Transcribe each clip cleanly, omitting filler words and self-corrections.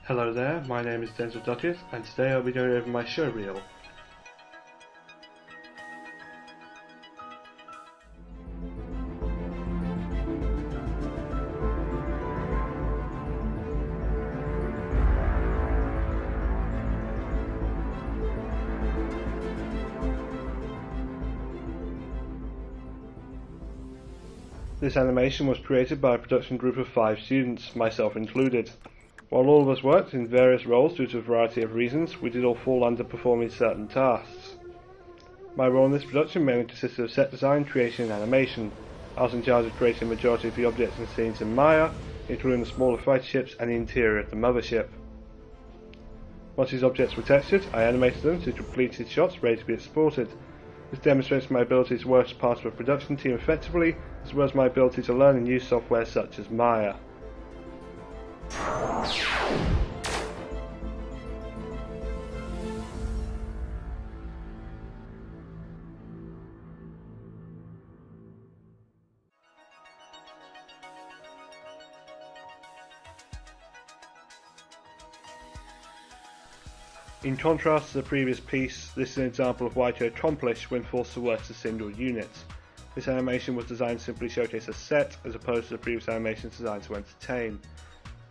Hello there, my name is Denzel Duckett, and today I'll be going over my show reel. This animation was created by a production group of 5 students, myself included. While all of us worked in various roles due to a variety of reasons, we did all fall under performing certain tasks. My role in this production mainly consisted of set design, creation and animation. I was in charge of creating the majority of the objects and scenes in Maya, including the smaller fighter ships and the interior of the mothership. Once these objects were textured, I animated them to completed shots ready to be exported. This demonstrates my ability to work as part of a production team effectively, as well as my ability to learn and use software such as Maya. In contrast to the previous piece, this is an example of what I could accomplish when forced to work as a single unit. This animation was designed to simply showcase a set, as opposed to the previous animations designed to entertain.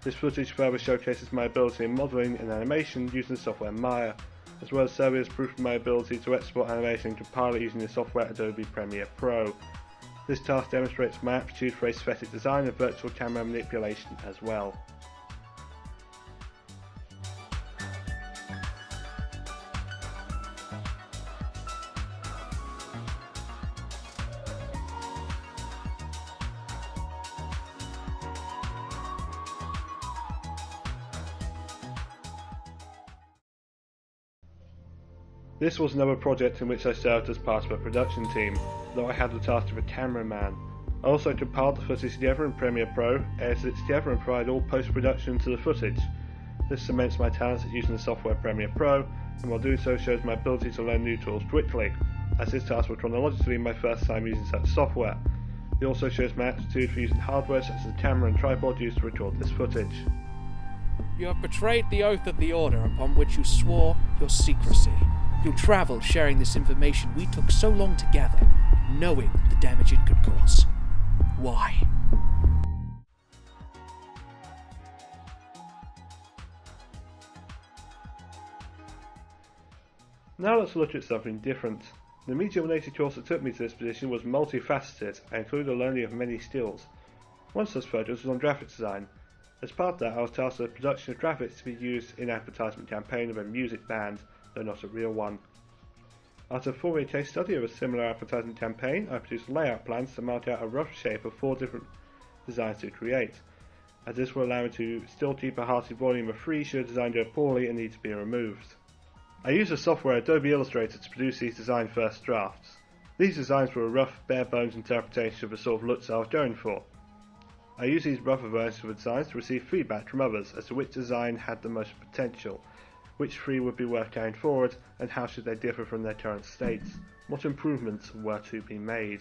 This footage further showcases my ability in modelling and animation using the software Maya, as well as serving as proof of my ability to export animation and compile it using the software Adobe Premiere Pro. This task demonstrates my aptitude for aesthetic design and virtual camera manipulation as well. This was another project in which I served as part of a production team, though I had the task of a cameraman. I also compiled the footage together in Premiere Pro, edited it together and provided all post-production to the footage. This cements my talents at using the software Premiere Pro, and while doing so shows my ability to learn new tools quickly, as this task was chronologically my first time using such software. It also shows my aptitude for using hardware such as a camera and tripod used to record this footage. You have betrayed the oath of the Order upon which you swore your secrecy. You'll travel sharing this information we took so long to gather, knowing the damage it could cause. Why? Now let's look at something different. The Media 180 course that took me to this position was multifaceted and included a learning of many skills. One such focus was on graphics design. As part of that, I was tasked with the production of graphics to be used in an advertisement campaign of a music band, though not a real one. After forming a case study of a similar advertisement campaign, I produced layout plans to mark out a rough shape of 4 different designs to create, as this will allow me to still keep a hearty volume of 3 should a design go poorly and need to be removed. I used the software Adobe Illustrator to produce these design first drafts. These designs were a rough, bare bones interpretation of the sort of looks I was going for. I used these rougher versions of the designs to receive feedback from others as to which design had the most potential, which 3 would be worth carrying forward, and how should they differ from their current states, what improvements were to be made.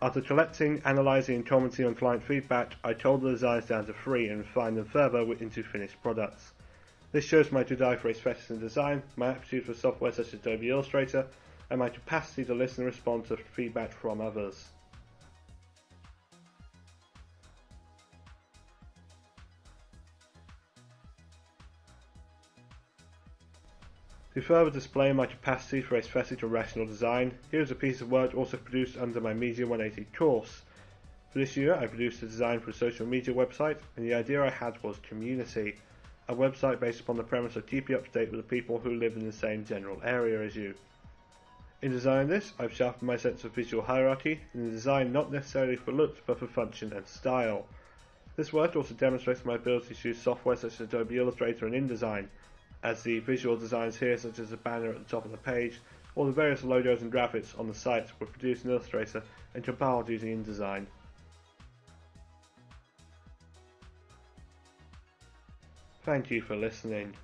After collecting, analysing and commenting on client feedback, I culled the designs down to 3 and refined them further into finished products. This shows my good eye for aesthetics and design, my aptitude for software such as Adobe Illustrator, and my capacity to listen and respond to feedback from others. To further display my capacity for aesthetic or rational design, here is a piece of work also produced under my Media 180 course. For this year I produced a design for a social media website, and the idea I had was community, a website based upon the premise of keeping up to date with the people who live in the same general area as you. In designing this, I've sharpened my sense of visual hierarchy, in the design not necessarily for looks but for function and style. This work also demonstrates my ability to use software such as Adobe Illustrator and InDesign, as the visual designs here, such as the banner at the top of the page, or the various logos and graphics on the site, were produced in Illustrator and compiled using InDesign. Thank you for listening.